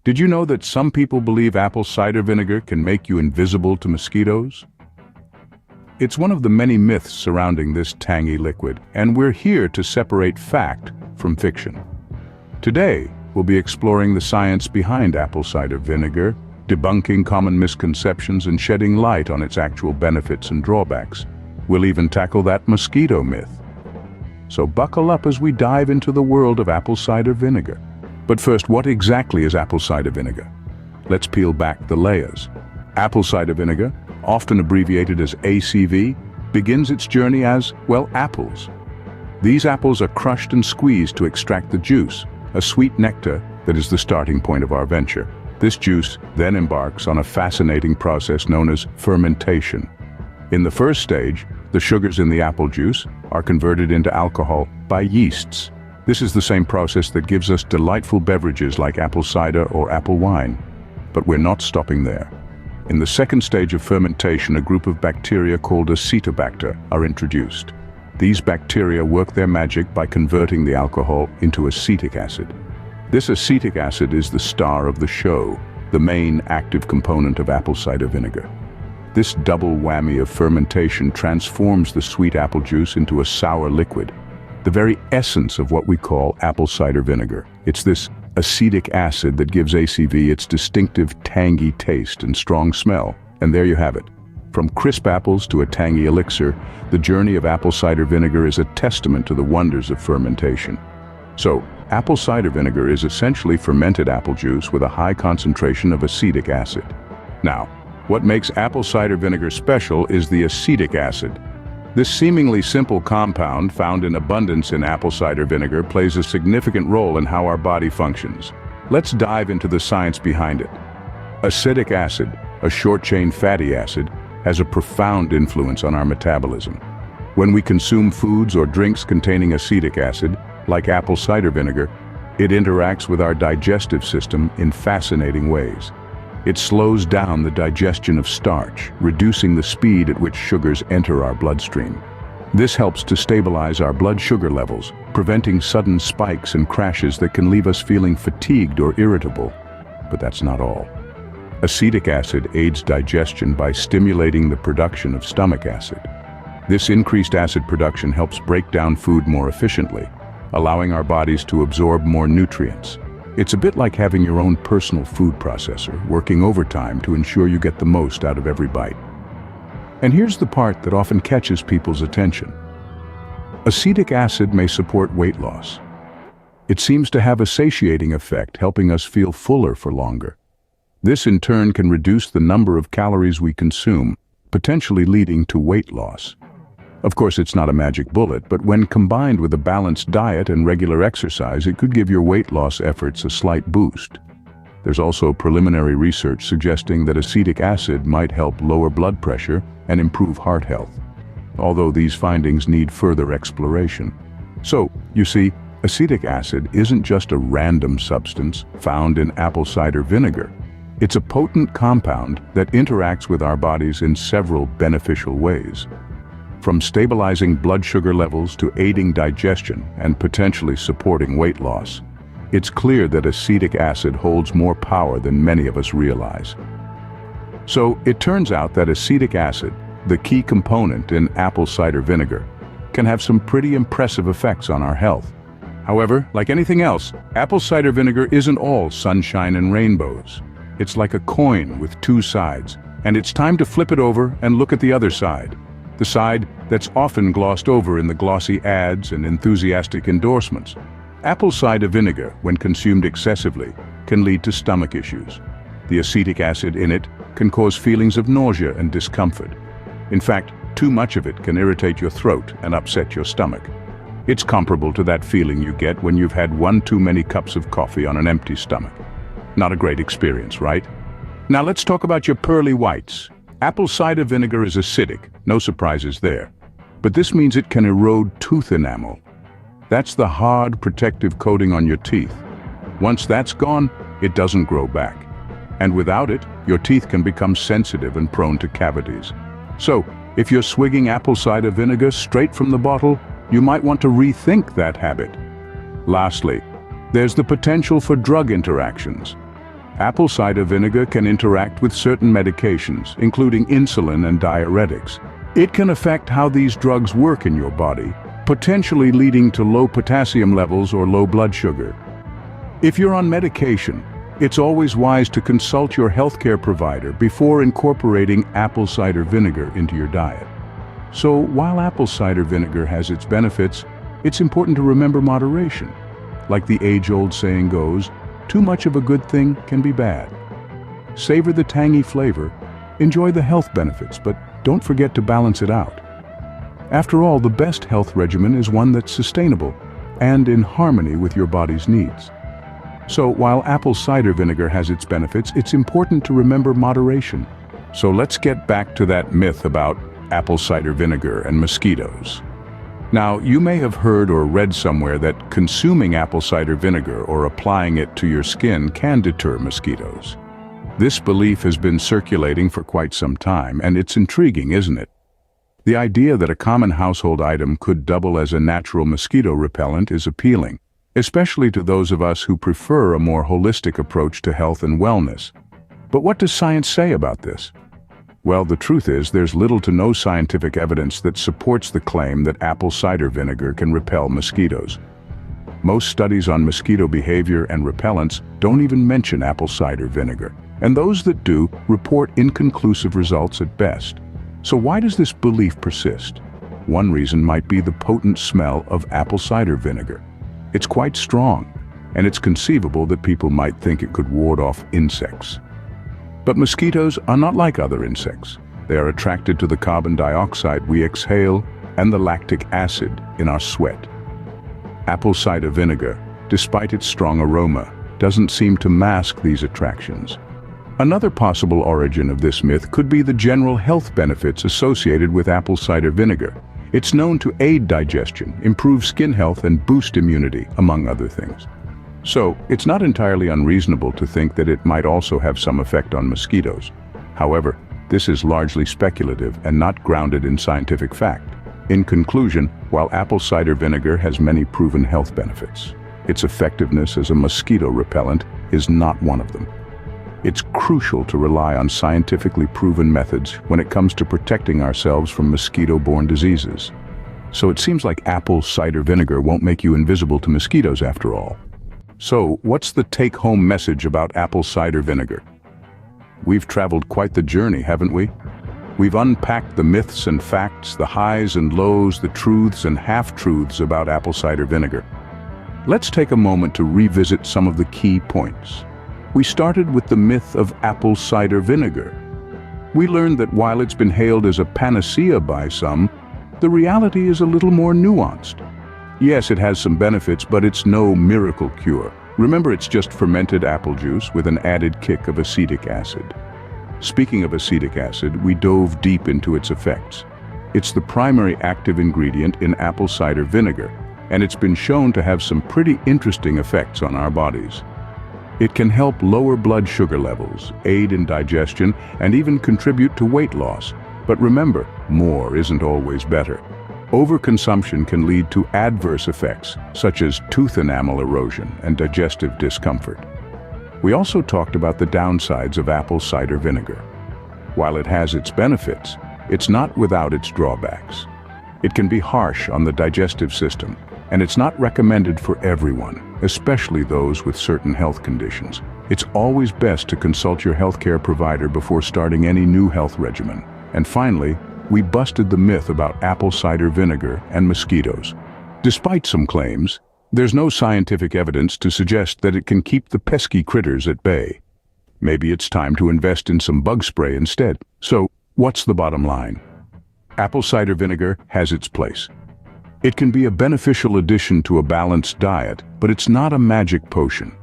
Did you know that some people believe apple cider vinegar can make you invisible to mosquitoes? It's one of the many myths surrounding this tangy liquid, and we're here to separate fact from fiction. Today, we'll be exploring the science behind apple cider vinegar, debunking common misconceptions and shedding light on its actual benefits and drawbacks. We'll even tackle that mosquito myth. So buckle up as we dive into the world of apple cider vinegar. But first, what exactly is apple cider vinegar? Let's peel back the layers. Apple cider vinegar, often abbreviated as ACV, begins its journey as, well, apples. These apples are crushed and squeezed to extract the juice, a sweet nectar that is the starting point of our venture. This juice then embarks on a fascinating process known as fermentation. In the first stage, the sugars in the apple juice are converted into alcohol by yeasts. This is the same process that gives us delightful beverages like apple cider or apple wine. But we're not stopping there. In the second stage of fermentation, a group of bacteria called Acetobacter are introduced. These bacteria work their magic by converting the alcohol into acetic acid. This acetic acid is the star of the show, the main active component of apple cider vinegar. This double whammy of fermentation transforms the sweet apple juice into a sour liquid, the very essence of what we call apple cider vinegar. It's this acetic acid that gives ACV its distinctive tangy taste and strong smell. And there you have it. From crisp apples to a tangy elixir, the journey of apple cider vinegar is a testament to the wonders of fermentation. So, apple cider vinegar is essentially fermented apple juice with a high concentration of acetic acid. Now, what makes apple cider vinegar special is the acetic acid. This seemingly simple compound, found in abundance in apple cider vinegar, plays a significant role in how our body functions. Let's dive into the science behind it. Acetic acid, a short-chain fatty acid, has a profound influence on our metabolism. When we consume foods or drinks containing acetic acid, like apple cider vinegar, it interacts with our digestive system in fascinating ways. It slows down the digestion of starch, reducing the speed at which sugars enter our bloodstream. This helps to stabilize our blood sugar levels, preventing sudden spikes and crashes that can leave us feeling fatigued or irritable. But that's not all. Acetic acid aids digestion by stimulating the production of stomach acid. This increased acid production helps break down food more efficiently, allowing our bodies to absorb more nutrients. It's a bit like having your own personal food processor, working overtime to ensure you get the most out of every bite. And here's the part that often catches people's attention. Acetic acid may support weight loss. It seems to have a satiating effect, helping us feel fuller for longer. This in turn can reduce the number of calories we consume, potentially leading to weight loss. Of course, it's not a magic bullet, but when combined with a balanced diet and regular exercise, it could give your weight loss efforts a slight boost. There's also preliminary research suggesting that acetic acid might help lower blood pressure and improve heart health, although these findings need further exploration. So, you see, acetic acid isn't just a random substance found in apple cider vinegar. It's a potent compound that interacts with our bodies in several beneficial ways. From stabilizing blood sugar levels to aiding digestion and potentially supporting weight loss, it's clear that acetic acid holds more power than many of us realize. So it turns out that acetic acid, the key component in apple cider vinegar, can have some pretty impressive effects on our health. However, like anything else, apple cider vinegar isn't all sunshine and rainbows. It's like a coin with two sides, and it's time to flip it over and look at the other side. The side that's often glossed over in the glossy ads and enthusiastic endorsements. Apple cider vinegar, when consumed excessively, can lead to stomach issues. The acetic acid in it can cause feelings of nausea and discomfort. In fact, too much of it can irritate your throat and upset your stomach. It's comparable to that feeling you get when you've had one too many cups of coffee on an empty stomach. Not a great experience, right? Now let's talk about your pearly whites. Apple cider vinegar is acidic, no surprises there. But this means it can erode tooth enamel. That's the hard, protective coating on your teeth. Once that's gone, it doesn't grow back. And without it, your teeth can become sensitive and prone to cavities. So, if you're swigging apple cider vinegar straight from the bottle, you might want to rethink that habit. Lastly, there's the potential for drug interactions. Apple cider vinegar can interact with certain medications, including insulin and diuretics. It can affect how these drugs work in your body, potentially leading to low potassium levels or low blood sugar. If you're on medication, it's always wise to consult your healthcare provider before incorporating apple cider vinegar into your diet. So while apple cider vinegar has its benefits, it's important to remember moderation. Like the age-old saying goes, too much of a good thing can be bad. Savor the tangy flavor, enjoy the health benefits, but don't forget to balance it out. After all, the best health regimen is one that's sustainable and in harmony with your body's needs. So while apple cider vinegar has its benefits, it's important to remember moderation. So let's get back to that myth about apple cider vinegar and mosquitoes. Now, you may have heard or read somewhere that consuming apple cider vinegar or applying it to your skin can deter mosquitoes. This belief has been circulating for quite some time, and it's intriguing, isn't it? The idea that a common household item could double as a natural mosquito repellent is appealing, especially to those of us who prefer a more holistic approach to health and wellness. But what does science say about this? Well, the truth is there's little to no scientific evidence that supports the claim that apple cider vinegar can repel mosquitoes. Most studies on mosquito behavior and repellents don't even mention apple cider vinegar, and those that do report inconclusive results at best. So why does this belief persist? One reason might be the potent smell of apple cider vinegar. It's quite strong, and it's conceivable that people might think it could ward off insects. But mosquitoes are not like other insects. They are attracted to the carbon dioxide we exhale and the lactic acid in our sweat. Apple cider vinegar, despite its strong aroma, doesn't seem to mask these attractions. Another possible origin of this myth could be the general health benefits associated with apple cider vinegar. It's known to aid digestion, improve skin health, and boost immunity, among other things. So, it's not entirely unreasonable to think that it might also have some effect on mosquitoes. However, this is largely speculative and not grounded in scientific fact. In conclusion, while apple cider vinegar has many proven health benefits, its effectiveness as a mosquito repellent is not one of them. It's crucial to rely on scientifically proven methods when it comes to protecting ourselves from mosquito-borne diseases. So it seems like apple cider vinegar won't make you invisible to mosquitoes after all. So, what's the take-home message about apple cider vinegar? We've traveled quite the journey, haven't we? We've unpacked the myths and facts, the highs and lows, the truths and half-truths about apple cider vinegar. Let's take a moment to revisit some of the key points. We started with the myth of apple cider vinegar. We learned that while it's been hailed as a panacea by some, the reality is a little more nuanced. Yes, it has some benefits, but it's no miracle cure. Remember, it's just fermented apple juice with an added kick of acetic acid. Speaking of acetic acid, we dove deep into its effects. It's the primary active ingredient in apple cider vinegar, and it's been shown to have some pretty interesting effects on our bodies. It can help lower blood sugar levels, aid in digestion, and even contribute to weight loss. But remember, more isn't always better. Overconsumption can lead to adverse effects, such as tooth enamel erosion and digestive discomfort. We also talked about the downsides of apple cider vinegar. While it has its benefits, it's not without its drawbacks. It can be harsh on the digestive system, and it's not recommended for everyone, especially those with certain health conditions. It's always best to consult your healthcare provider before starting any new health regimen. And finally, we busted the myth about apple cider vinegar and mosquitoes. Despite some claims, there's no scientific evidence to suggest that it can keep the pesky critters at bay. Maybe it's time to invest in some bug spray instead. So, what's the bottom line? Apple cider vinegar has its place. It can be a beneficial addition to a balanced diet, but it's not a magic potion.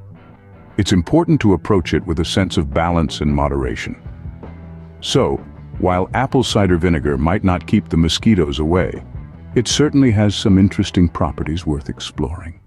It's important to approach it with a sense of balance and moderation. So, while apple cider vinegar might not keep the mosquitoes away, it certainly has some interesting properties worth exploring.